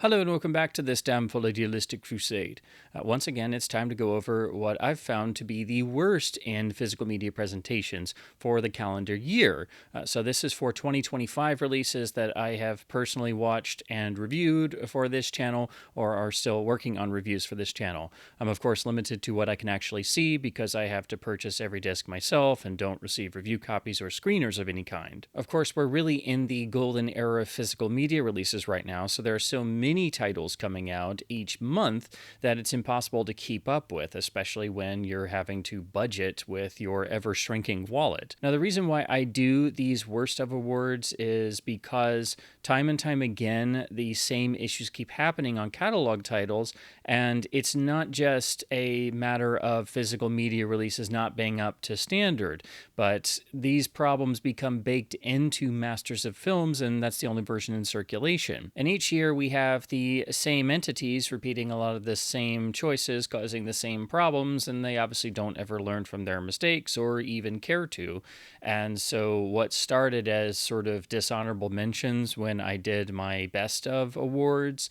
Hello and welcome back to this damn full idealistic crusade. Once again, it's time to go over what I've found to be the worst in physical media presentations for the calendar year. So this is for 2025 releases that I have personally watched and reviewed for this channel, or are still working on reviews for this channel. I'm of course limited to what I can actually see because I have to purchase every disc myself and don't receive review copies or screeners of any kind. Of course, we're really in the golden era of physical media releases right now, so there are so many titles coming out each month that it's impossible to keep up with, especially when you're having to budget with your ever-shrinking wallet. Now, the reason why I do these worst of awards is because time and time again, the same issues keep happening on catalog titles, and it's not just a matter of physical media releases not being up to standard, but these problems become baked into Masters of Films, and that's the only version in circulation. And each year we have the same entities repeating a lot of the same choices, causing the same problems, and they obviously don't ever learn from their mistakes or even care to. And so what started as sort of dishonorable mentions when I did my best of awards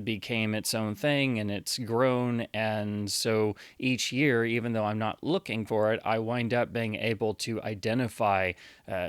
became its own thing, and it's grown. And so each year, even though I'm not looking for it, I wind up being able to identify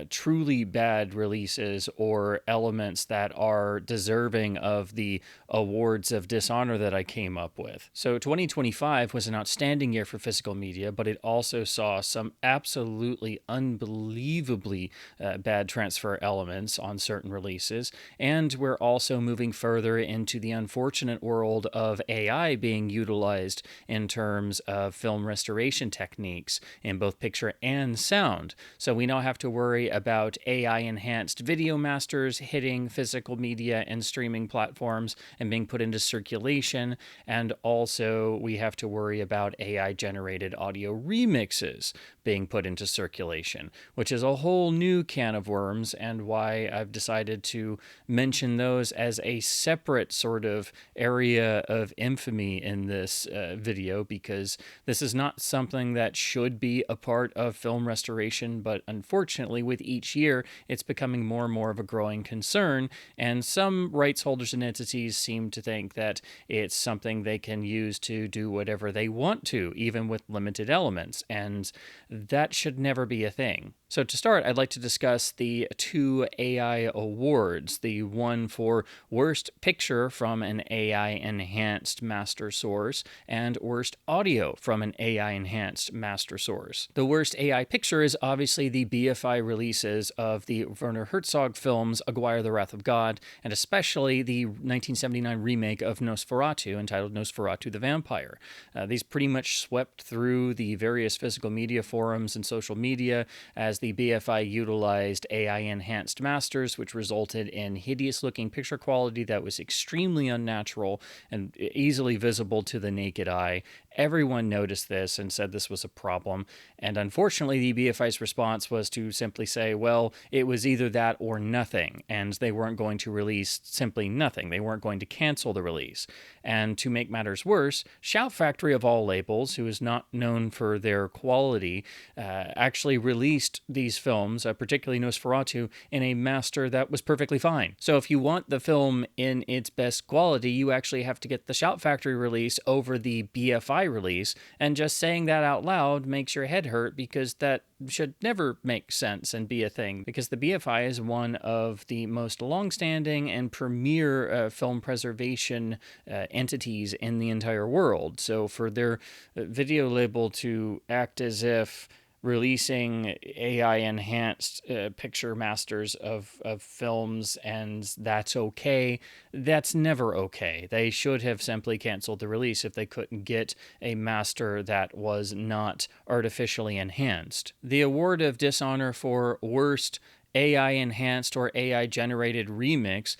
truly bad releases or elements that are deserving of the awards of dishonor that I came up with. So 2025 was an outstanding year for physical media, but it also saw some absolutely unbelievably bad transfer elements on certain releases. And we're also moving further into the unfortunate world of AI being utilized in terms of film restoration techniques in both picture and sound. So we now have to worry about AI enhanced video masters hitting physical media and streaming platforms and being put into circulation. And also we have to worry about AI generated audio remixes being put into circulation, which is a whole new can of worms, and why I've decided to mention those as a separate sort of area of infamy in this video, because this is not something that should be a part of film restoration, but unfortunately with each year it's becoming more and more of a growing concern, and some rights holders and entities seem to think that it's something they can use to do whatever they want to, even with limited elements, and that should never be a thing. So to start, I'd like to discuss the two AI awards, the one for Worst Picture from an AI-enhanced master source and Worst Audio from an AI-enhanced master source. The Worst AI Picture is obviously the BFI releases of the Werner Herzog films Aguirre, The Wrath of God, and especially the 1979 remake of Nosferatu entitled Nosferatu the Vampire. These pretty much swept through the various physical media forums and social media as the BFI utilized AI-enhanced masters, which resulted in hideous-looking picture quality that was extremely unnatural and easily visible to the naked eye. Everyone noticed this and said this was a problem, and unfortunately the BFI's response was to simply say, well, it was either that or nothing, and they weren't going to release simply nothing. They weren't going to cancel the release. And to make matters worse, Shout Factory of all labels, who is not known for their quality, actually released these films, particularly Nosferatu, in a master that was perfectly fine. So if you want the film in its best quality, you actually have to get the Shout Factory release over the BFI release, and just saying that out loud makes your head hurt, because that should never make sense and be a thing, because the BFI is one of the most long-standing and premier film preservation entities in the entire world. So for their video label to act as if releasing AI-enhanced picture masters of films and that's okay, that's never okay. They should have simply canceled the release if they couldn't get a master that was not artificially enhanced. The award of dishonor for worst AI-enhanced or AI-generated remix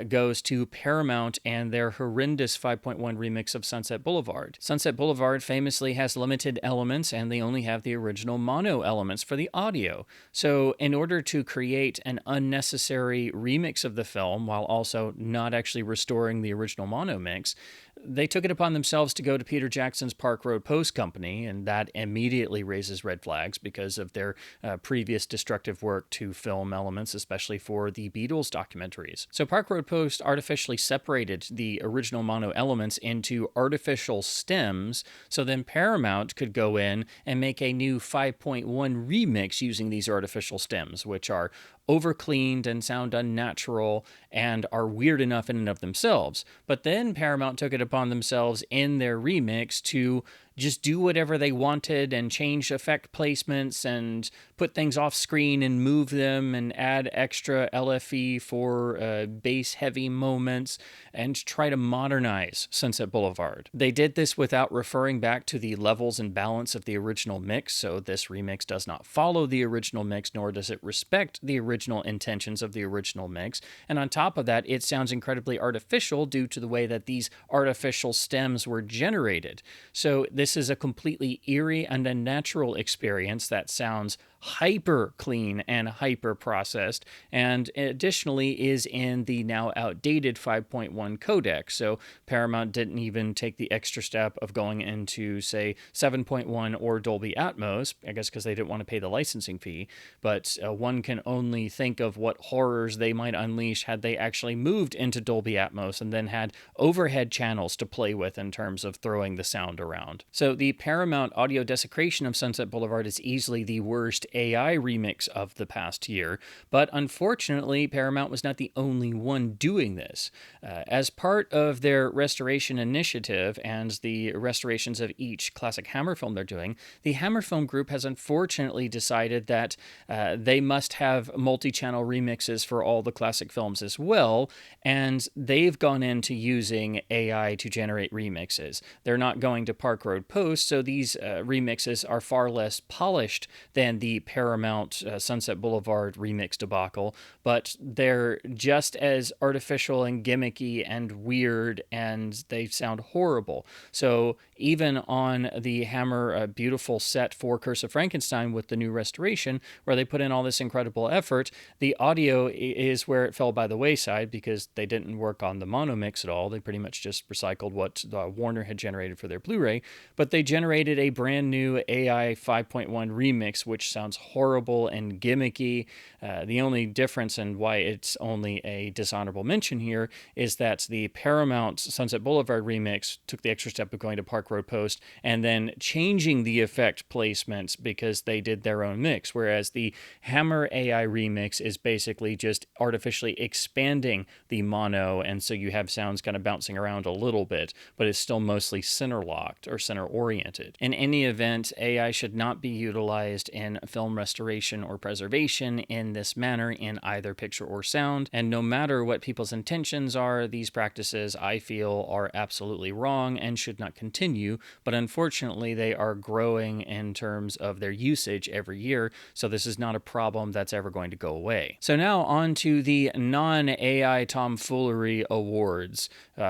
goes to Paramount and their horrendous 5.1 remix of Sunset Boulevard. Sunset Boulevard famously has limited elements, and they only have the original mono elements for the audio. So in order to create an unnecessary remix of the film while also not actually restoring the original mono mix, they took it upon themselves to go to Peter Jackson's Park Road Post Company, and that immediately raises red flags because of their previous destructive work to film film elements, especially for the Beatles documentaries. So Park Road Post artificially separated the original mono elements into artificial stems, so then Paramount could go in and make a new 5.1 remix using these artificial stems, which are overcleaned and sound unnatural and are weird enough in and of themselves. But then Paramount took it upon themselves in their remix to just do whatever they wanted and change effect placements and put things off screen and move them and add extra LFE for bass heavy moments and try to modernize Sunset Boulevard. They did this without referring back to the levels and balance of the original mix, so this remix does not follow the original mix, nor does it respect the original intentions of the original mix. And on top of that, it sounds incredibly artificial due to the way that these artificial stems were generated. So this is a completely eerie and unnatural experience that sounds hyper clean and hyper processed, and additionally is in the now outdated 5.1 codec. So Paramount didn't even take the extra step of going into, say, 7.1 or Dolby Atmos, I guess because they didn't want to pay the licensing fee, but one can only think of what horrors they might unleash had they actually moved into Dolby Atmos and then had overhead channels to play with in terms of throwing the sound around. So the Paramount audio desecration of Sunset Boulevard is easily the worst AI remix of the past year, but unfortunately, Paramount was not the only one doing this. As part of their restoration initiative and the restorations of each classic Hammer film they're doing, the Hammer Film Group has unfortunately decided that they must have multi-channel remixes for all the classic films as well, and they've gone into using AI to generate remixes. They're not going to Park Road Post, so these remixes are far less polished than the Paramount Sunset Boulevard remix debacle, but they're just as artificial and gimmicky and weird, and they sound horrible. So even on the Hammer beautiful set for Curse of Frankenstein with the new restoration, where they put in all this incredible effort, the audio is where it fell by the wayside because they didn't work on the mono mix at all. They pretty much just recycled what Warner had generated for their Blu-ray, but they generated a brand new AI 5.1 remix, which sounds horrible and gimmicky. The only difference and why it's only a dishonorable mention here is that the Paramount Sunset Boulevard remix took the extra step of going to Park Road Post and then changing the effect placements because they did their own mix, whereas the Hammer AI remix is basically just artificially expanding the mono, and so you have sounds kind of bouncing around a little bit, but it's still mostly center-locked or center-oriented. In any event, AI should not be utilized in film restoration or preservation in this manner in either picture or sound, and no matter what people's intentions are, these practices, I feel, are absolutely wrong and should not continue, but unfortunately they are growing in terms of their usage every year, so this is not a problem that's ever going to go away. So now on to the non-AI Tomfoolery Awards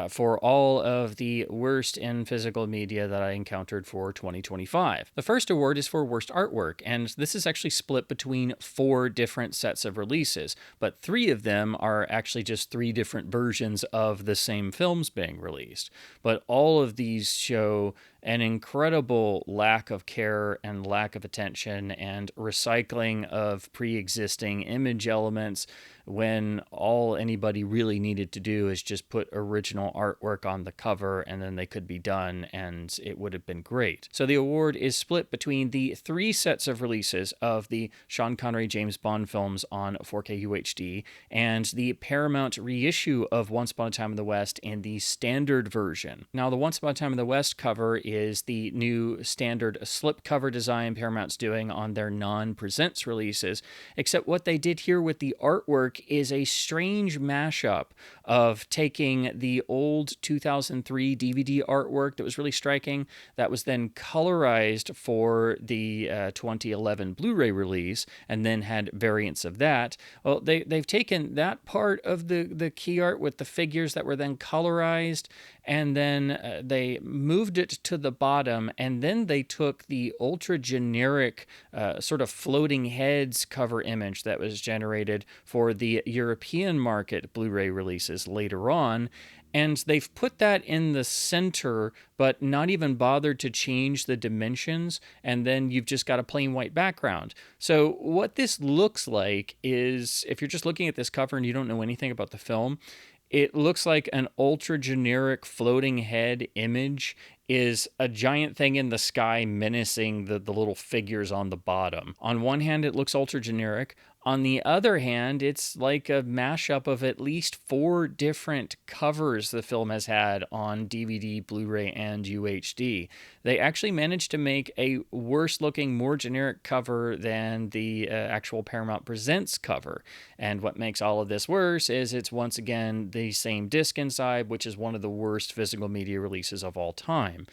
for all of the worst in physical media that I encountered for 2025. The first award is for Worst Artwork, and this is actually split between 4 different sets of releases, but 3 of them are actually just 3 different versions of the same films being released. But all of these show an incredible lack of care and lack of attention and recycling of pre-existing image elements when all anybody really needed to do is just put original artwork on the cover and then they could be done and it would have been great. So the award is split between the 3 sets of releases of the Sean Connery James Bond films on 4K UHD and the Paramount reissue of Once Upon a Time in the West in the standard version. Now the Once Upon a Time in the West cover is the new standard slipcover design Paramount's doing on their non-presents releases, except what they did here with the artwork is a strange mashup of taking the old 2003 DVD artwork that was really striking, that was then colorized for the 2011 Blu-ray release, and then had variants of that. Well, they've taken that part of the key art with the figures that were then colorized, and then they moved it to the bottom, and then they took the ultra generic sort of floating heads cover image that was generated for the European market Blu-ray releases later on, And they've put that in the center, but not even bothered to change the dimensions. And then you've just got a plain white background. So what this looks like is, if you're just looking at this cover and you don't know anything about the film, it looks like an ultra generic floating head image is a giant thing in the sky menacing the little figures on the bottom. On one hand, it looks ultra generic. On the other hand, it's like a mashup of at least 4 different covers the film has had on DVD, Blu-ray, and UHD. They actually managed to make a worse looking, more generic cover than the actual Paramount Presents cover. And what makes all of this worse is it's once again the same disc inside, which is one of the worst physical media releases of all time.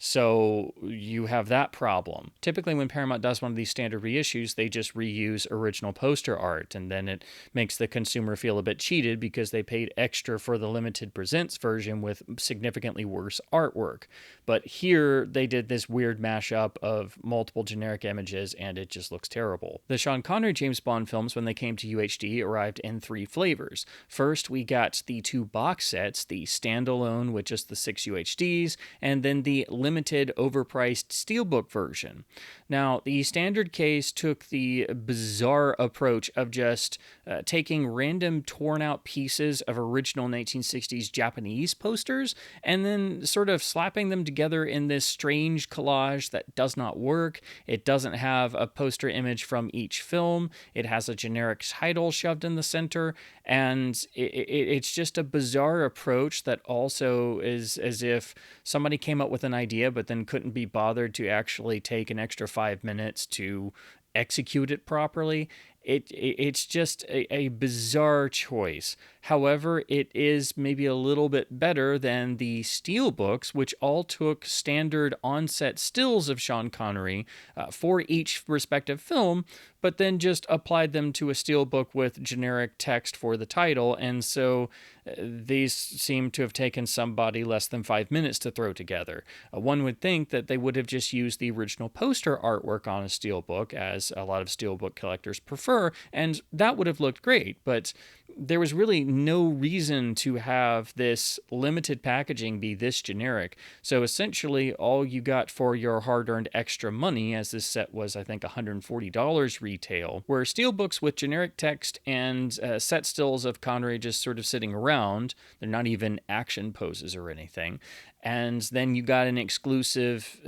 So you have that problem. Typically when Paramount does one of these standard reissues, they just reuse original poster art, and then it makes the consumer feel a bit cheated because they paid extra for the limited presents version with significantly worse artwork. But here they did this weird mashup of multiple generic images, and it just looks terrible. The Sean Connery James Bond films, when they came to UHD, arrived in 3 flavors. First, we got the 2 box sets, the Standalone with just the 6 UHDs, and then the limited overpriced Steelbook version. Now, the standard case took the bizarre approach of just taking random torn out pieces of original 1960s Japanese posters and then sort of slapping them together in this strange collage that does not work. It doesn't have a poster image from each film. It has a generic title shoved in the center, and it's just a bizarre approach that also is as if somebody came up with an idea but then couldn't be bothered to actually take an extra 5 minutes to execute it properly. It's just a bizarre choice. However, it is maybe a little bit better than the Steelbooks, which all took standard on-set stills of Sean Connery for each respective film, but then just applied them to a Steelbook with generic text for the title. And so these seem to have taken somebody less than 5 minutes to throw together. One would think that they would have just used the original poster artwork on a Steelbook, as a lot of Steelbook collectors prefer, and that would have looked great. But there was really no reason to have this limited packaging be this generic. So essentially, all you got for your hard-earned extra money, as this set was, I think, $140 retail, were Steelbooks with generic text and set stills of Connery just sort of sitting around. They're not even action poses or anything. And then you got an exclusive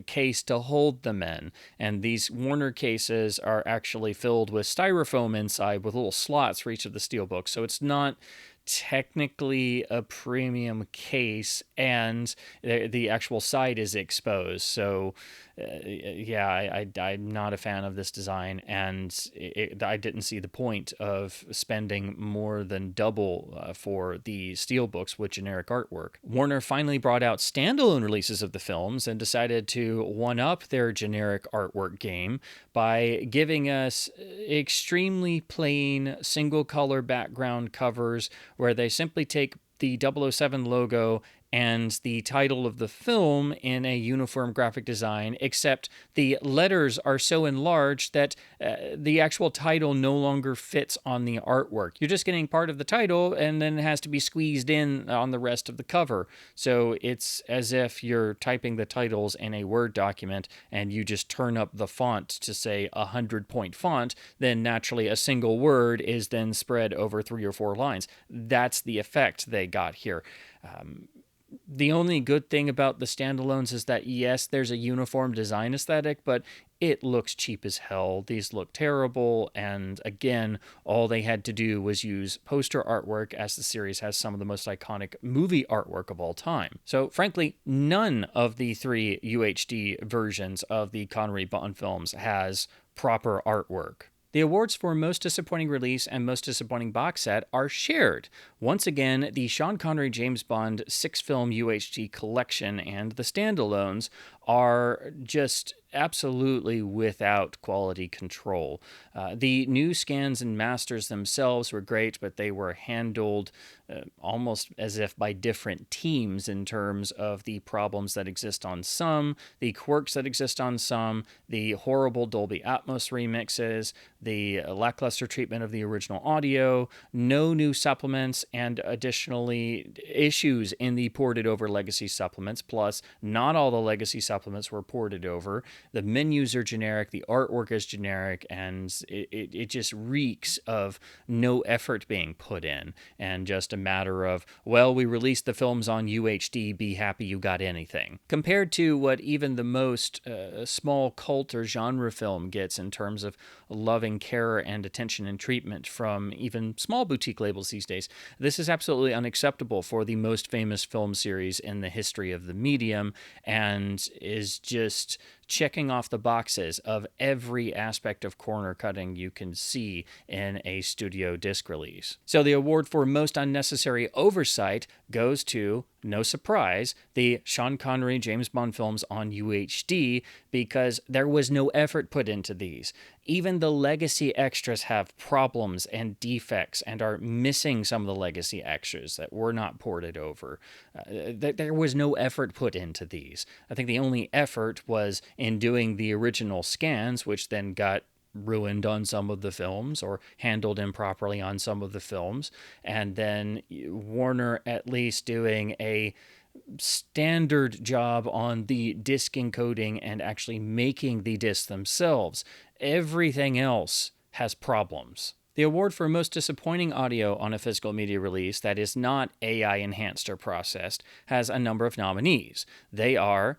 case to hold them in. And these Warner cases are actually filled with styrofoam inside with little slots for each of the steelbooks. So it's not technically a premium case, and the actual side is exposed. So I'm not a fan of this design, and I didn't see the point of spending more than double for the steelbooks with generic artwork. Warner finally brought out standalone releases of the films and decided to one-up their generic artwork game by giving us extremely plain single-color background covers where they simply take the 007 logo and the title of the film in a uniform graphic design, except the letters are so enlarged that the actual title no longer fits on the artwork. You're just getting part of the title, and then it has to be squeezed in on the rest of the cover. So it's as if you're typing the titles in a Word document, and you just turn up the font to, say, 100-point font, then naturally a single word is then spread over 3 or 4 lines. That's the effect they got here. The only good thing about the standalones is that, yes, there's a uniform design aesthetic, but it looks cheap as hell. These look terrible, and again, all they had to do was use poster artwork, as the series has some of the most iconic movie artwork of all time. So frankly, none of the 3 UHD versions of the Connery Bond films has proper artwork. The awards for Most Disappointing Release and Most Disappointing Box Set are shared. Once again, the Sean Connery James Bond 6-film UHD collection and the standalones are just absolutely without quality control. The new scans and masters themselves were great, but they were handled almost as if by different teams in terms of the problems that exist on some, the quirks that exist on some, the horrible Dolby Atmos remixes, the lackluster treatment of the original audio, no new supplements, and additionally issues in the ported over legacy supplements. Plus, not all the legacy supplements were ported over. The menus are generic, the artwork is generic, and it just reeks of no effort being put in, and just a matter of, well, we released the films on UHD, be happy you got anything. Compared to what even the most small cult or genre film gets in terms of loving care and attention and treatment from even small boutique labels these days, this is absolutely unacceptable for the most famous film series in the history of the medium, and is just checking off the boxes of every aspect of corner cutting you can see in a studio disc release. So the award for most unnecessary oversight goes to, no surprise, the Sean Connery James Bond films on UHD, because there was no effort put into these. Even the legacy extras have problems and defects and are missing some of the legacy extras that were not ported over. There was no effort put into these. I think the only effort was in doing the original scans, which then got ruined on some of the films or handled improperly on some of the films, and then Warner at least doing a standard job on the disc encoding and actually making the discs themselves. Everything else has problems. The award for most disappointing audio on a physical media release that is not AI enhanced or processed has a number of nominees. They are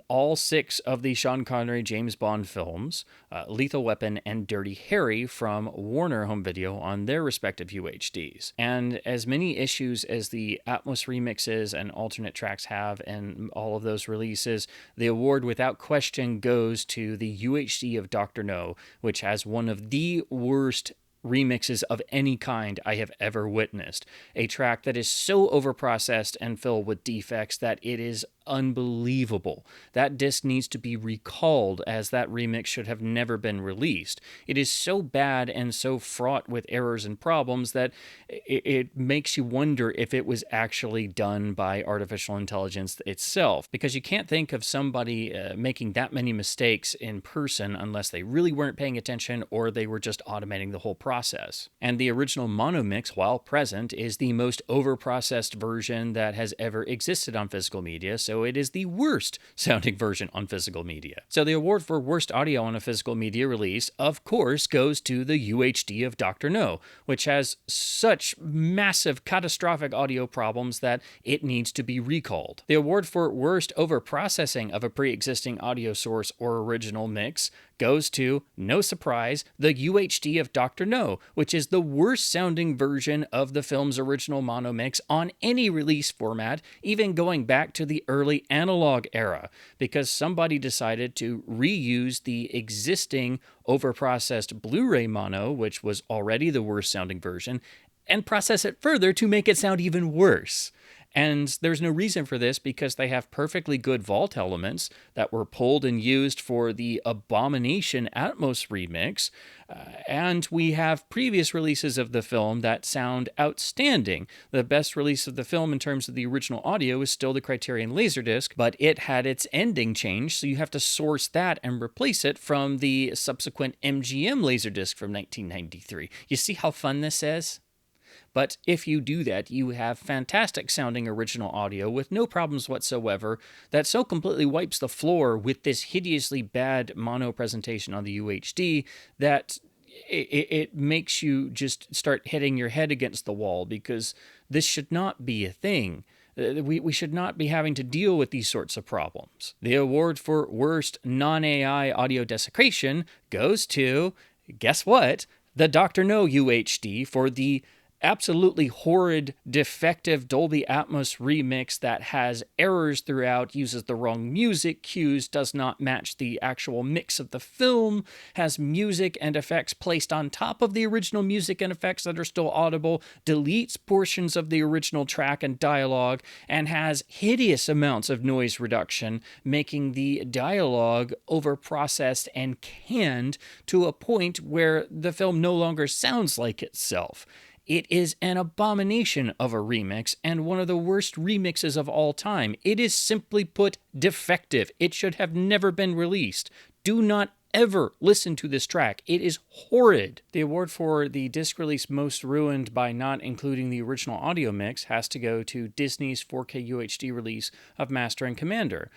all 6 of the Sean Connery James Bond films, Lethal Weapon and Dirty Harry from Warner Home Video on their respective UHDs. And as many issues as the Atmos remixes and alternate tracks have in all of those releases, the award without question goes to the UHD of Dr. No, which has one of the worst remixes of any kind I have ever witnessed. A track that is so overprocessed and filled with defects that it is unbelievable. That disc needs to be recalled, as that remix should have never been released. It is so bad and so fraught with errors and problems that it makes you wonder if it was actually done by artificial intelligence itself, because you can't think of somebody making that many mistakes in person unless they really weren't paying attention or they were just automating the whole process. And the original mono mix, while present, is the most overprocessed version that has ever existed on physical media, so it is the worst sounding version on physical media. So the award for worst audio on a physical media release, of course, goes to the UHD of Dr. No, which has such massive catastrophic audio problems that it needs to be recalled. The award for worst overprocessing of a pre-existing audio source or original mix goes to, no surprise, the UHD of Dr. No, which is the worst sounding version of the film's original mono mix on any release format, even going back to the early analog era, because somebody decided to reuse the existing overprocessed Blu-ray mono, which was already the worst sounding version, and process it further to make it sound even worse. And there's no reason for this, because they have perfectly good vault elements that were pulled and used for the Abomination Atmos remix. And we have previous releases of the film that sound outstanding. The best release of the film in terms of the original audio is still the Criterion Laserdisc, but it had its ending changed, so you have to source that and replace it from the subsequent MGM Laserdisc from 1993. You see how fun this is? But if you do that, you have fantastic sounding original audio with no problems whatsoever that so completely wipes the floor with this hideously bad mono presentation on the UHD that it makes you just start hitting your head against the wall, because this should not be a thing. We should not be having to deal with these sorts of problems. The award for worst non-AI audio desecration goes to, guess what? The Dr. No UHD for the absolutely horrid, defective Dolby Atmos remix that has errors throughout, uses the wrong music cues, does not match the actual mix of the film, has music and effects placed on top of the original music and effects that are still audible, deletes portions of the original track and dialogue, and has hideous amounts of noise reduction, making the dialogue overprocessed and canned to a point where the film no longer sounds like itself. It is an abomination of a remix and one of the worst remixes of all time. It is simply put defective. It should have never been released. Do not ever listen to this track. It is horrid. The award for the disc release most ruined by not including the original audio mix has to go to Disney's 4K UHD release of Master and Commander.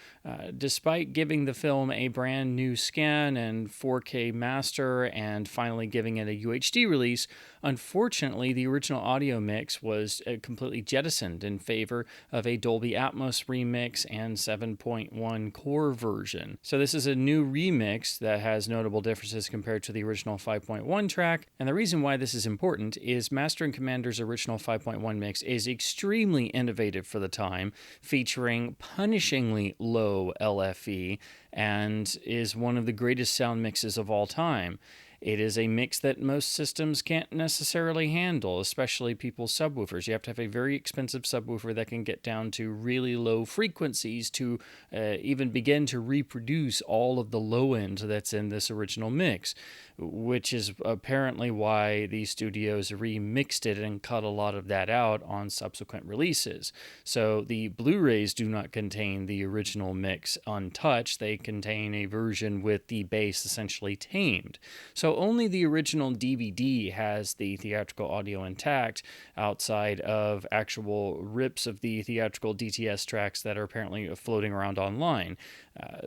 Despite giving the film a brand new scan and 4K master and finally giving it a UHD release, unfortunately, the original audio mix was completely jettisoned in favor of a Dolby Atmos remix and 7.1 core version. So this is a new remix that has notable differences compared to the original 5.1 track, and the reason why this is important is Master and Commander's original 5.1 mix is extremely innovative for the time, featuring punishingly low LFE, and is one of the greatest sound mixes of all time. It is a mix that most systems can't necessarily handle, especially people's subwoofers. You have to have a very expensive subwoofer that can get down to really low frequencies to even begin to reproduce all of the low end that's in this original mix, which is apparently why the studios remixed it and cut a lot of that out on subsequent releases. So the Blu-rays do not contain the original mix untouched. They contain a version with the bass essentially tamed. So only the original DVD has the theatrical audio intact outside of actual rips of the theatrical DTS tracks that are apparently floating around online.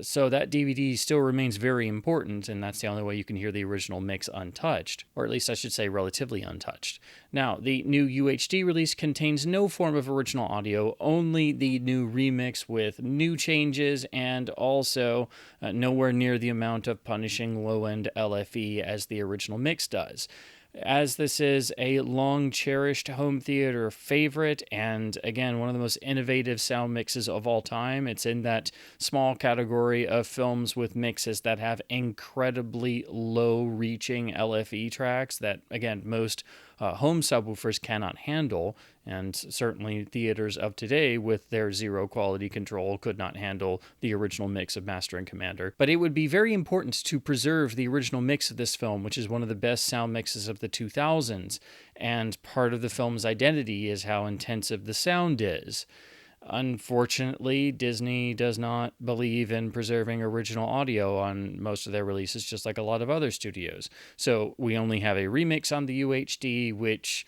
So that DVD still remains very important, and that's the only way you can hear the original mix untouched, or at least I should say relatively untouched. Now, the new UHD release contains no form of original audio, only the new remix with new changes and also nowhere near the amount of punishing low-end LFE as the original mix does. As this is a long-cherished home theater favorite, and again, one of the most innovative sound mixes of all time, it's in that small category of films with mixes that have incredibly low-reaching LFE tracks that, again, most home subwoofers cannot handle, and certainly theaters of today with their zero quality control could not handle the original mix of Master and Commander. But it would be very important to preserve the original mix of this film, which is one of the best sound mixes of the 2000s, and part of the film's identity is how intensive the sound is. Unfortunately, Disney does not believe in preserving original audio on most of their releases, just like a lot of other studios. So we only have a remix on the UHD, which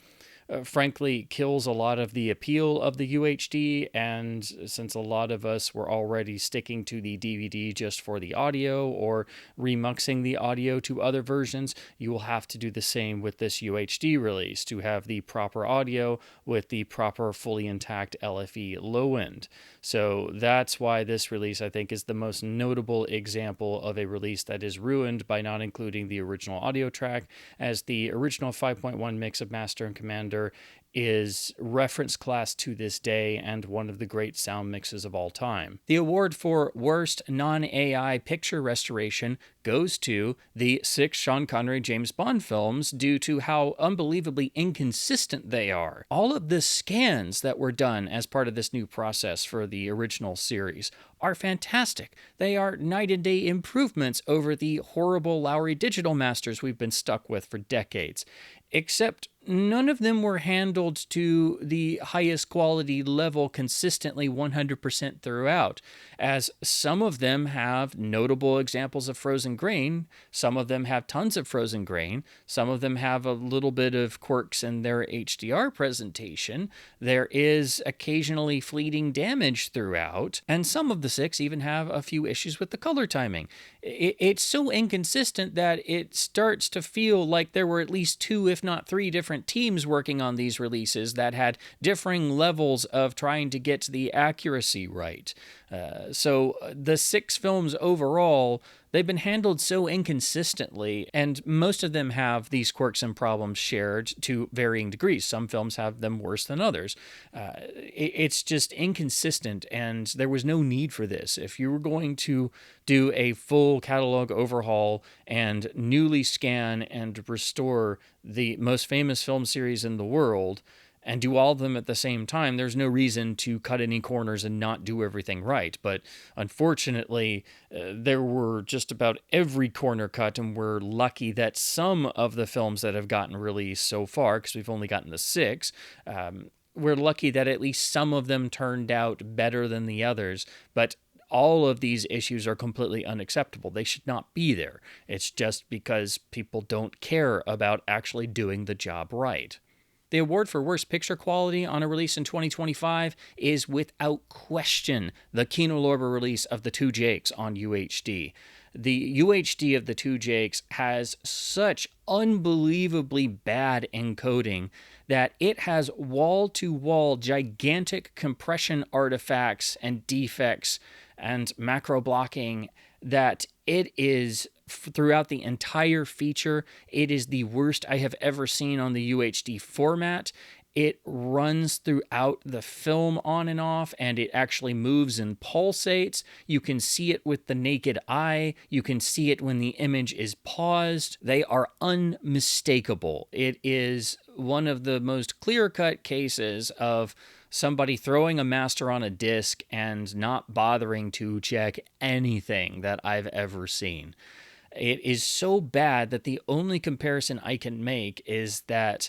frankly kills a lot of the appeal of the UHD, and since a lot of us were already sticking to the DVD just for the audio or remuxing the audio to other versions, you will have to do the same with this UHD release to have the proper audio with the proper fully intact LFE low end. So that's why this release, I think, is the most notable example of a release that is ruined by not including the original audio track, as the original 5.1 mix of Master and Commander is reference class to this day and one of the great sound mixes of all time. The award for Worst Non-AI Picture Restoration goes to the 6 Sean Connery James Bond films due to how unbelievably inconsistent they are. All of the scans that were done as part of this new process for the original series are fantastic. They are night and day improvements over the horrible Lowry digital masters we've been stuck with for decades. Except none of them were handled to the highest quality level consistently 100% throughout, as some of them have notable examples of frozen grain, some of them have tons of frozen grain, some of them have a little bit of quirks in their HDR presentation, there is occasionally fleeting damage throughout, and some of the 6 even have a few issues with the color timing. It's so inconsistent that it starts to feel like there were at least 2, if not 3 different teams working on these releases that had differing levels of trying to get the accuracy right. So the 6 films overall, They've been handled so inconsistently, and most of them have these quirks and problems shared to varying degrees. Some films have them worse than others. It's just inconsistent, and there was no need for this. If you were going to do a full catalog overhaul and newly scan and restore the most famous film series in the world, and do all of them at the same time, there's no reason to cut any corners and not do everything right. But unfortunately, there were just about every corner cut, and we're lucky that some of the films that have gotten released so far, because we've only gotten the 6, we're lucky that at least some of them turned out better than the others. But all of these issues are completely unacceptable. They should not be there. It's just because people don't care about actually doing the job right. The award for Worst Picture Quality on a release in 2025 is without question the Kino Lorber release of The Two Jakes on UHD. The UHD of The Two Jakes has such unbelievably bad encoding that it has wall-to-wall gigantic compression artifacts and defects and macro blocking that it is, throughout the entire feature, it is the worst I have ever seen on the UHD format. It runs throughout the film on and off, and it actually moves and pulsates. You can see it with the naked eye. You can see it when the image is paused. They are unmistakable. It is one of the most clear-cut cases of somebody throwing a master on a disc and not bothering to check anything that I've ever seen. It is so bad that the only comparison I can make is that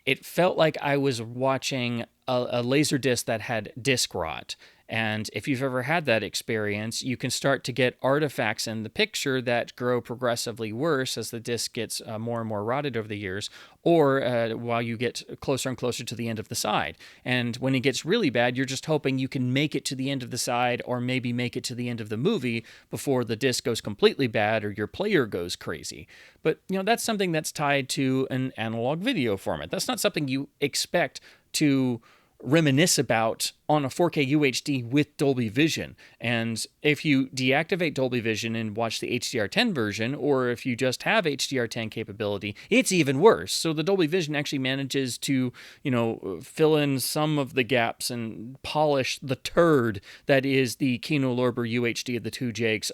it felt like I was watching a Laserdisc that had disc rot. And if you've ever had that experience, you can start to get artifacts in the picture that grow progressively worse as the disc gets more and more rotted over the years, or while you get closer and closer to the end of the side. And when it gets really bad, you're just hoping you can make it to the end of the side, or maybe make it to the end of the movie before the disc goes completely bad or your player goes crazy. But, that's something that's tied to an analog video format. That's not something you expect to reminisce about on a 4K UHD with Dolby Vision. And if you deactivate Dolby Vision and watch the HDR10 version, or if you just have HDR10 capability, it's even worse. So the Dolby Vision actually manages to, fill in some of the gaps and polish the turd that is the Kino Lorber UHD of The Two Jakes,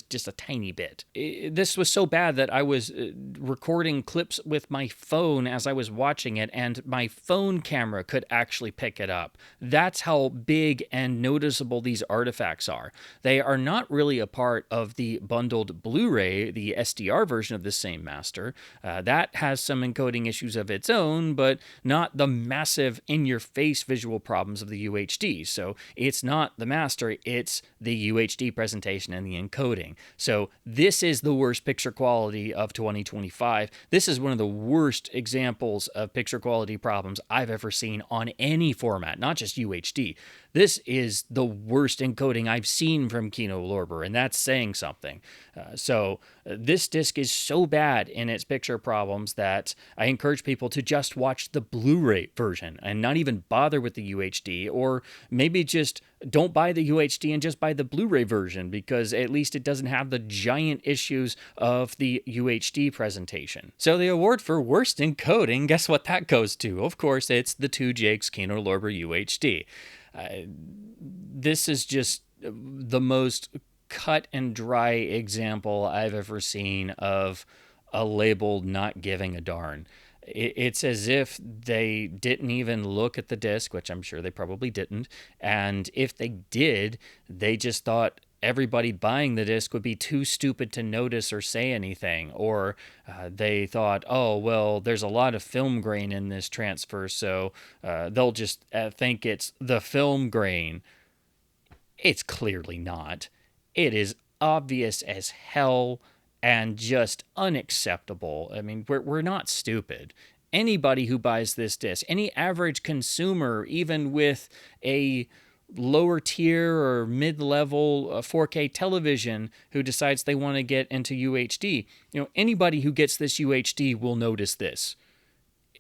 just a tiny bit. This was so bad that I was recording clips with my phone as I was watching it, and my phone camera could actually pick it up. That's how big and noticeable these artifacts are. They are not really a part of the bundled Blu-ray, the SDR version of the same master. That has some encoding issues of its own, but not the massive in-your-face visual problems of the UHD. So it's not the master, it's the UHD presentation and the encoding. So this is the worst picture quality of 2025. This is one of the worst examples of picture quality problems I've ever seen on any format, not just UHD. This is the worst encoding I've seen from Kino Lorber, and that's saying something. So this disc is so bad in its picture problems that I encourage people to just watch the Blu-ray version and not even bother with the UHD, or maybe just don't buy the UHD and just buy the Blu-ray version, because at least it doesn't have the giant issues of the UHD presentation. So the award for worst encoding, guess what that goes to? Of course, it's The Two Jakes Kino Lorber UHD. This is just the most cut and dry example I've ever seen of a label not giving a darn. It's as if they didn't even look at the disc, which I'm sure they probably didn't. And if they did, they just thought everybody buying the disc would be too stupid to notice or say anything. Or they thought, oh, well, there's a lot of film grain in this transfer, so they'll just think it's the film grain. It's clearly not. It is obvious as hell and just unacceptable. I mean, we're not stupid. Anybody who buys this disc, any average consumer, even with a lower tier or mid-level 4K television who decides they want to get into UHD, anybody who gets this UHD will notice this.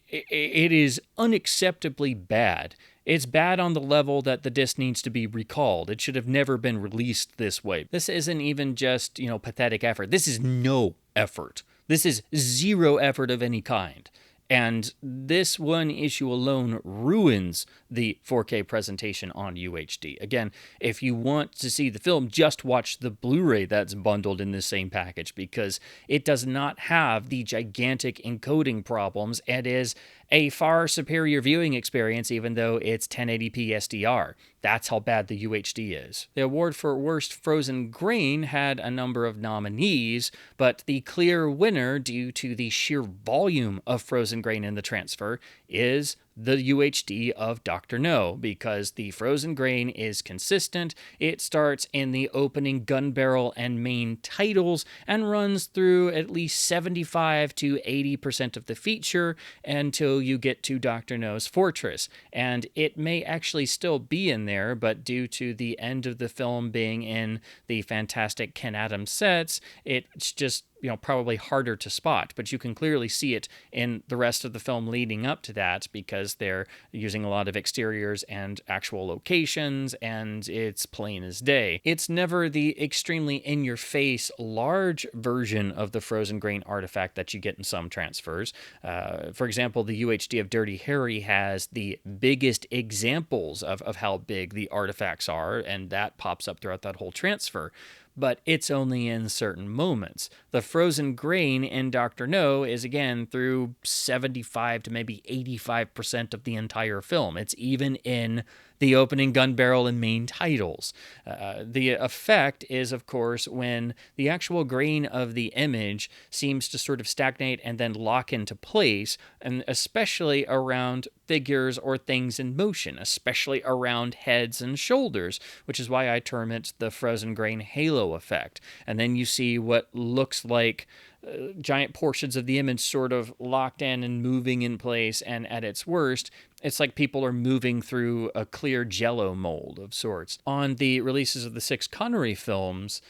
It is unacceptably bad. It's bad on the level that the disc needs to be recalled. It should have never been released this way. This isn't even just, pathetic effort. This is no effort. This is zero effort of any kind. And this one issue alone ruins the 4K presentation on UHD. Again, if you want to see the film, just watch the Blu-ray that's bundled in the same package, because it does not have the gigantic encoding problems and is a far superior viewing experience, even though it's 1080p SDR. That's how bad the UHD is. The award for Worst Frozen Grain had a number of nominees, but the clear winner, due to the sheer volume of frozen grain in the transfer, is the UHD of Dr. No, because the frozen grain is consistent. It starts in the opening gun barrel and main titles and runs through at least 75 to 80% of the feature until you get to Dr. No's fortress. And it may actually still be in there, but due to the end of the film being in the fantastic Ken Adams sets, it's just probably harder to spot, but you can clearly see it in the rest of the film leading up to that, because they're using a lot of exteriors and actual locations, and it's plain as day. It's never the extremely in-your-face large version of the frozen grain artifact that you get in some transfers. For example, the UHD of Dirty Harry has the biggest examples of how big the artifacts are, and that pops up throughout that whole transfer. But it's only in certain moments. The frozen grain in Dr. No is, again, through 75 to maybe 85% of the entire film. It's even in the opening gun barrel and main titles. The effect is, of course, when the actual grain of the image seems to sort of stagnate and then lock into place, and especially around figures or things in motion, especially around heads and shoulders, which is why I term it the frozen grain halo effect. And then you see what looks like giant portions of the image sort of locked in and moving in place, and at its worst, it's like people are moving through a clear jello mold of sorts. On the releases of the 6 Connery films,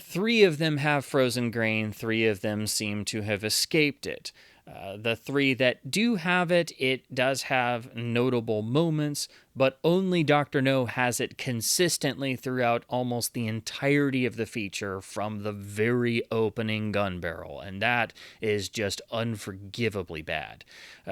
3 of them have frozen grain, 3 of them seem to have escaped it. The 3 that do have it, it does have notable moments, but only Dr. No has it consistently throughout almost the entirety of the feature from the very opening gun barrel, and that is just unforgivably bad.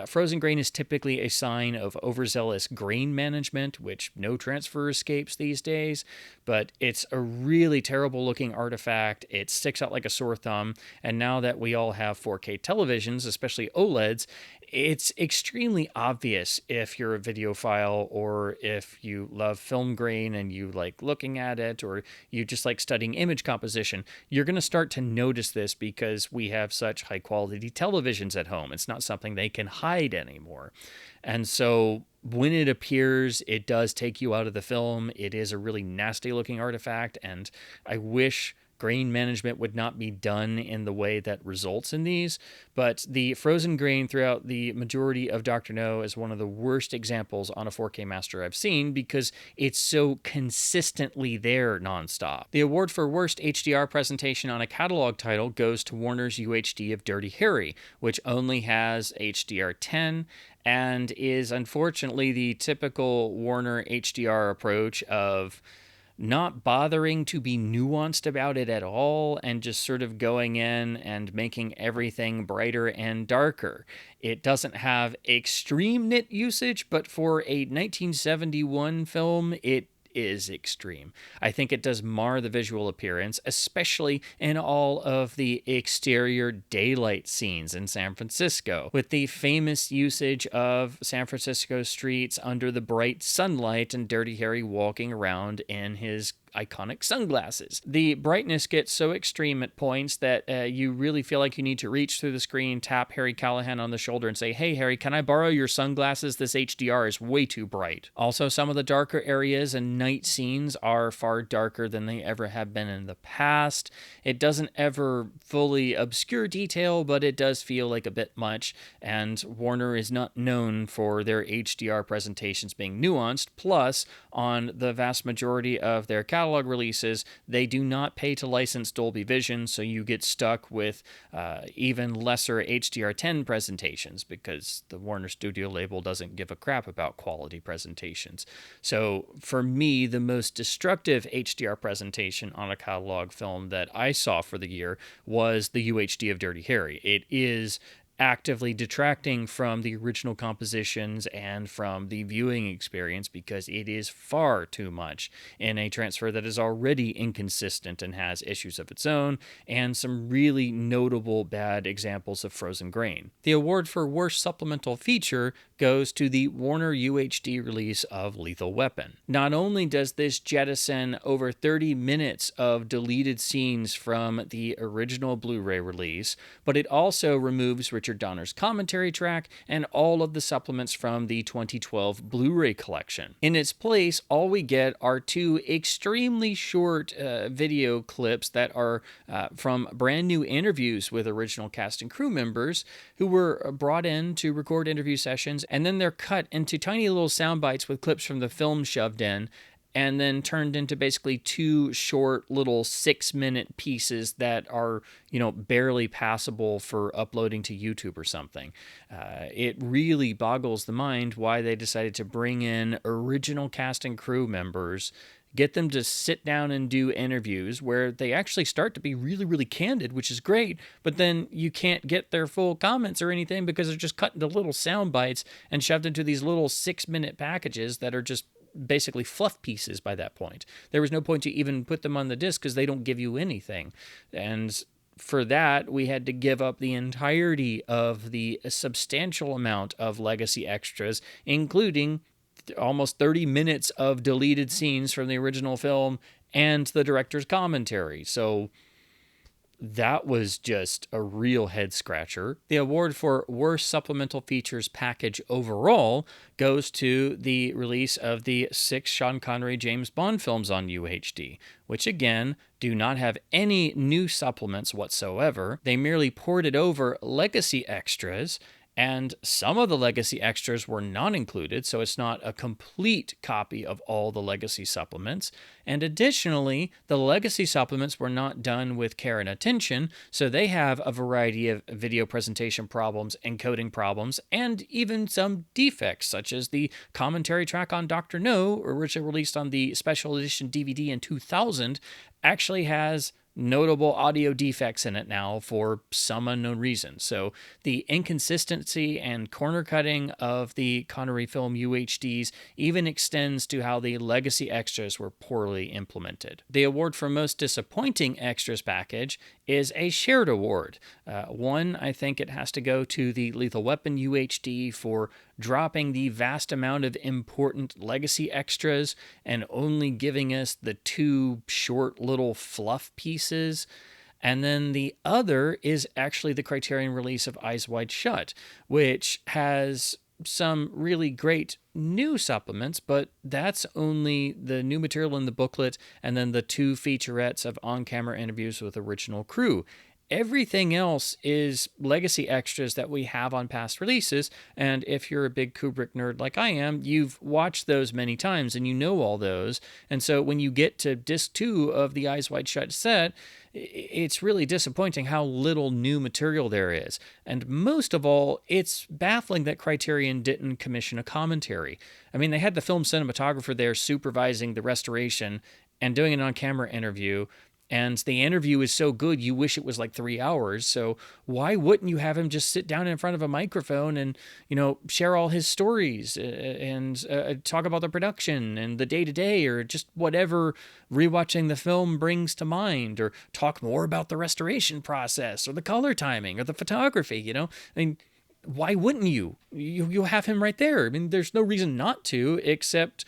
Frozen grain is typically a sign of overzealous grain management, which no transfer escapes these days, but it's a really terrible looking artifact. It sticks out like a sore thumb, and now that we all have 4K televisions, especially OLEDs, it's extremely obvious if you're a videophile, or if you love film grain and you like looking at it, or you just like studying image composition. You're going to start to notice this because we have such high quality televisions at home. It's not something they can hide anymore. And so when it appears, it does take you out of the film. It is a really nasty looking artifact, and I wish grain management would not be done in the way that results in these, but the frozen grain throughout the majority of Dr. No is one of the worst examples on a 4K master I've seen, because it's so consistently there nonstop. The award for worst HDR presentation on a catalog title goes to Warner's UHD of Dirty Harry, which only has HDR10 and is unfortunately the typical Warner HDR approach of not bothering to be nuanced about it at all, and just sort of going in and making everything brighter and darker. It doesn't have extreme nit usage, but for a 1971 film, it is extreme. I think it does mar the visual appearance, especially in all of the exterior daylight scenes in San Francisco, with the famous usage of San Francisco streets under the bright sunlight and Dirty Harry walking around in his iconic sunglasses. The brightness gets so extreme at points that you really feel like you need to reach through the screen, tap Harry Callahan on the shoulder and say, "Hey Harry, can I borrow your sunglasses? This HDR is way too bright." Also, some of the darker areas and night scenes are far darker than they ever have been in the past. It doesn't ever fully obscure detail, but it does feel like a bit much, and Warner is not known for their HDR presentations being nuanced. Plus, on the vast majority of their catalog, catalog releases, they do not pay to license Dolby Vision, so you get stuck with even lesser HDR10 presentations because the Warner Studio label doesn't give a crap about quality presentations. So for me, the most destructive HDR presentation on a catalog film that I saw for the year was the UHD of Dirty Harry. It is actively detracting from the original compositions and from the viewing experience because it is far too much in a transfer that is already inconsistent and has issues of its own, and some really notable bad examples of frozen grain. The award for worst supplemental feature goes to the Warner UHD release of Lethal Weapon. Not only does this jettison over 30 minutes of deleted scenes from the original Blu-ray release, but it also removes Richard Donner's commentary track and all of the supplements from the 2012 Blu-ray collection. In its place, all we get are two extremely short video clips that are from brand new interviews with original cast and crew members who were brought in to record interview sessions, and then they're cut into tiny little sound bites with clips from the film shoved in, and then turned into basically two short little 6-minute pieces that are, barely passable for uploading to YouTube or something. It really boggles the mind why they decided to bring in original cast and crew members, get them to sit down and do interviews where they actually start to be really, really candid, which is great, but then you can't get their full comments or anything because they're just cut into little sound bites and shoved into these little 6-minute packages that are just basically fluff pieces by that point. There was no point to even put them on the disc because they don't give you anything. And for that, we had to give up the entirety of the substantial amount of legacy extras, including almost 30 minutes of deleted scenes from the original film and the director's commentary. So that was just a real head scratcher. The award for worst supplemental features package overall goes to the release of the 6 Sean Connery James Bond films on UHD, which again do not have any new supplements whatsoever. They merely ported over legacy extras, and some of the legacy extras were not included, so it's not a complete copy of all the legacy supplements. And additionally, the legacy supplements were not done with care and attention, so they have a variety of video presentation problems, encoding problems, and even some defects, such as the commentary track on Dr. No, originally released on the special edition DVD in 2000, actually has notable audio defects in it now for some unknown reason. So the inconsistency and corner cutting of the Connery film UHDs even extends to how the legacy extras were poorly implemented. The award for most disappointing extras package is a shared award. One, I think it has to go to the Lethal Weapon UHD for dropping the vast amount of important legacy extras and only giving us the two short little fluff pieces. And then the other is actually the Criterion release of Eyes Wide Shut, which has some really great new supplements, but that's only the new material in the booklet and then the 2 featurettes of on-camera interviews with original crew. Everything else is legacy extras that we have on past releases, and if you're a big Kubrick nerd like I am, you've watched those many times and you know all those. And so when you get to disc 2 of the Eyes Wide Shut set, it's really disappointing how little new material there is. And most of all, it's baffling that Criterion didn't commission a commentary. I mean, they had the film cinematographer there supervising the restoration and doing an on-camera interview, and the interview is so good, you wish it was like 3 hours. So why wouldn't you have him just sit down in front of a microphone and, share all his stories and talk about the production and the day-to-day or just whatever rewatching the film brings to mind, or talk more about the restoration process or the color timing or the photography, I mean, why wouldn't you? You'll have him right there. I mean, there's no reason not to, except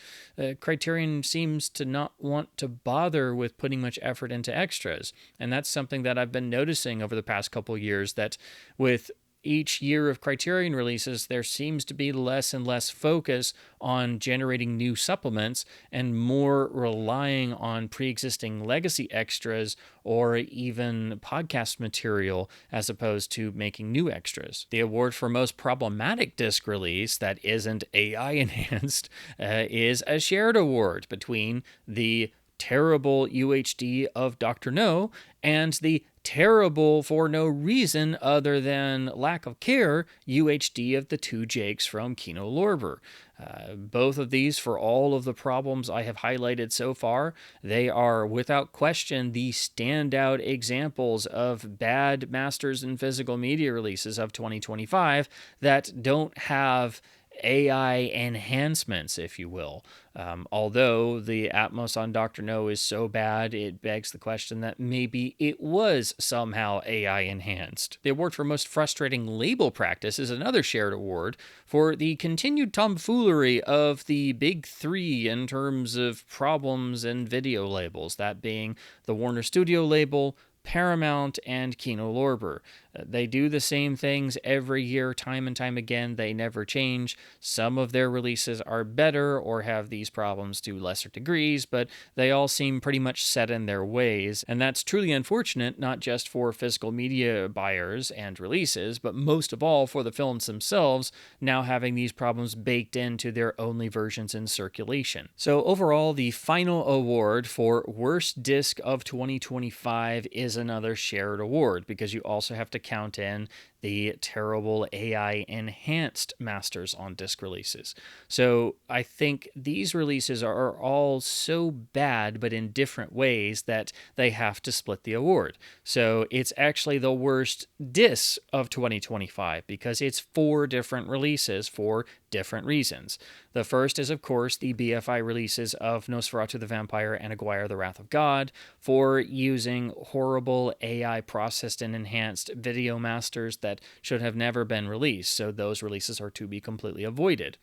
Criterion seems to not want to bother with putting much effort into extras. And that's something that I've been noticing over the past couple of years, that with each year of Criterion releases, there seems to be less and less focus on generating new supplements and more relying on pre-existing legacy extras or even podcast material as opposed to making new extras. The award for most problematic disc release that isn't AI enhanced is a shared award between the terrible UHD of Dr. No and the terrible, for no reason other than lack of care, UHD of the two Jakes from Kino Lorber. Both of these, for all of the problems I have highlighted so far, they are without question the standout examples of bad masters and physical media releases of 2025 that don't have AI enhancements, if you will. Although the Atmos on Dr. No is so bad, it begs the question that maybe it was somehow AI enhanced. The award for most frustrating label practice is another shared award for the continued tomfoolery of the big three in terms of problems in video labels, that being the Warner Studio label, Paramount, and Kino Lorber. They do the same things every year, time and time again. They never change. Some of their releases are better or have these problems to lesser degrees, but they all seem pretty much set in their ways. And that's truly unfortunate, not just for physical media buyers and releases, but most of all for the films themselves, now having these problems baked into their only versions in circulation. So overall, the final award for Worst Disc of 2025 is another shared award, because you also have to count in the terrible AI enhanced masters on disc releases. So I think these releases are all so bad, but in different ways, that they have to split the award. So it's actually the worst disc of 2025 because it's 4 different releases for different reasons. The first is, of course, the BFI releases of Nosferatu the Vampire and Aguirre the Wrath of God for using horrible AI processed and enhanced video masters that should have never been released, so those releases are to be completely avoided.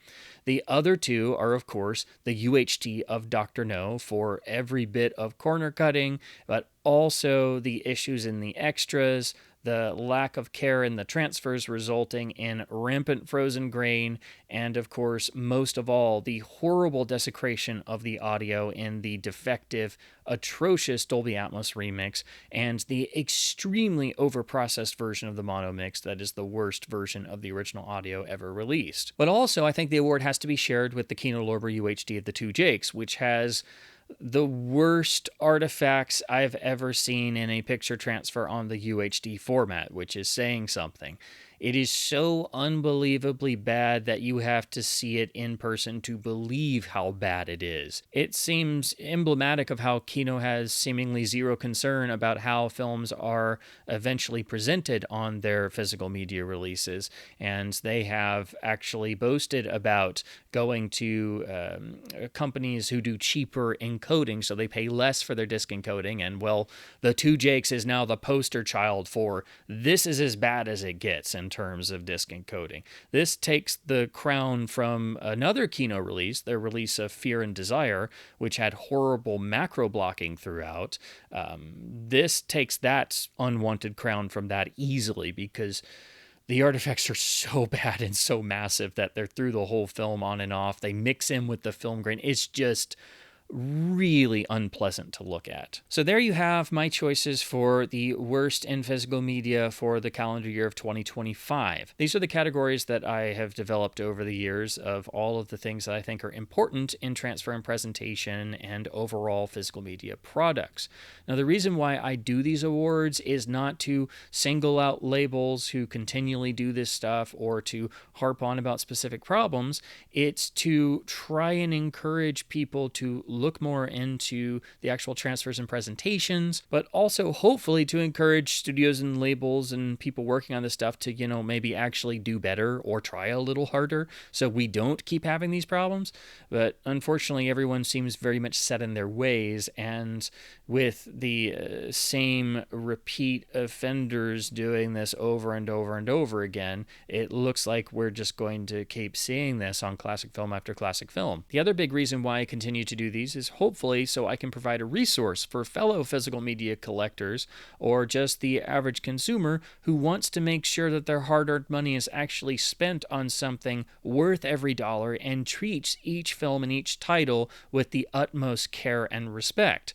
The other 2 are, of course, the UHD of Dr. No for every bit of corner cutting, but also the issues in the extras, the lack of care in the transfers resulting in rampant frozen grain, and of course, most of all, the horrible desecration of the audio in the defective, atrocious Dolby Atmos remix, and the extremely overprocessed version of the mono mix that is the worst version of the original audio ever released. But also, I think the award has to be shared with the Kino Lorber UHD of the two Jakes, which has the worst artifacts I've ever seen in a picture transfer on the UHD format, which is saying something. It is so unbelievably bad that you have to see it in person to believe how bad it is. It seems emblematic of how Kino has seemingly zero concern about how films are eventually presented on their physical media releases, and they have actually boasted about going to companies who do cheaper encoding, so they pay less for their disc encoding, and well, the two Jakes is now the poster child for this is as bad as it gets in terms of disc encoding. This takes the crown from another Kino release, their release of Fear and Desire, which had horrible macro blocking throughout. This takes that unwanted crown from that easily, because the artifacts are so bad and so massive that they're through the whole film on and off. They mix in with the film grain. It's just really unpleasant to look at. So there you have my choices for the worst in physical media for the calendar year of 2025. These are the categories that I have developed over the years of all of the things that I think are important in transfer and presentation and overall physical media products. Now, the reason why I do these awards is not to single out labels who continually do this stuff or to harp on about specific problems. It's to try and encourage people to look more into the actual transfers and presentations, but also hopefully to encourage studios and labels and people working on this stuff to, maybe actually do better or try a little harder so we don't keep having these problems. But unfortunately, everyone seems very much set in their ways, and with the same repeat offenders doing this over and over and over again, it looks like we're just going to keep seeing this on classic film after classic film. The other big reason why I continue to do these is hopefully so I can provide a resource for fellow physical media collectors or just the average consumer who wants to make sure that their hard-earned money is actually spent on something worth every dollar and treats each film and each title with the utmost care and respect.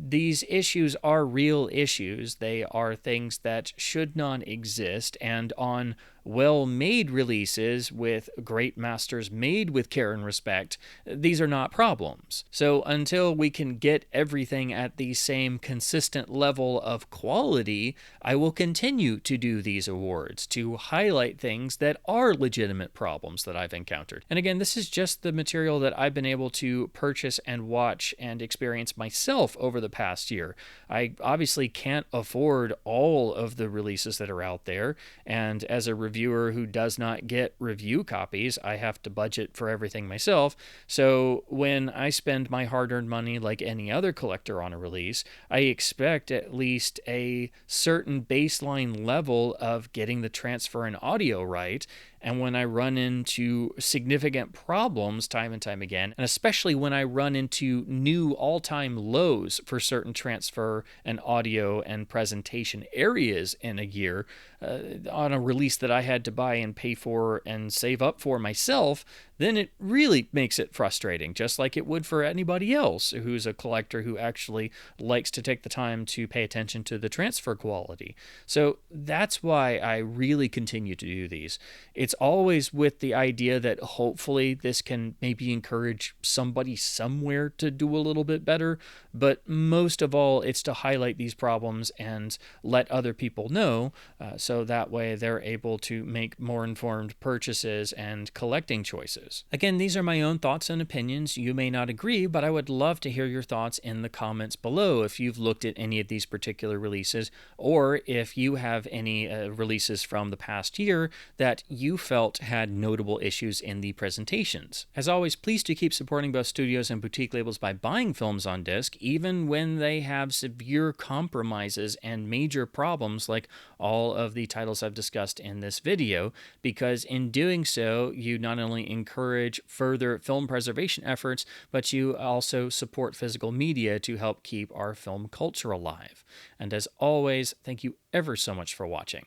These issues are real issues. They are things that should not exist, and on well-made releases with great masters made with care and respect, these are not problems. So until we can get everything at the same consistent level of quality, I will continue to do these awards to highlight things that are legitimate problems that I've encountered. And again, this is just the material that I've been able to purchase and watch and experience myself over the past year. I obviously can't afford all of the releases that are out there, and as a reviewer who does not get review copies, I have to budget for everything myself. So when I spend my hard-earned money like any other collector on a release, I expect at least a certain baseline level of getting the transfer and audio right. And when I run into significant problems time and time again, and especially when I run into new all-time lows for certain transfer and audio and presentation areas in a year, on a release that I had to buy and pay for and save up for myself, then it really makes it frustrating, just like it would for anybody else who's a collector who actually likes to take the time to pay attention to the transfer quality. So that's why I really continue to do these. It's always with the idea that hopefully this can maybe encourage somebody somewhere to do a little bit better, but most of all, it's to highlight these problems and let other people know, so that way they're able to make more informed purchases and collecting choices. Again, these are my own thoughts and opinions. You may not agree, but I would love to hear your thoughts in the comments below if you've looked at any of these particular releases, or if you have any releases from the past year that you felt had notable issues in the presentations. As always, please do keep supporting both studios and boutique labels by buying films on disc, even when they have severe compromises and major problems like all of the titles I've discussed in this video, because in doing so, you not only encourage further film preservation efforts, but you also support physical media to help keep our film culture alive. And as always, thank you ever so much for watching.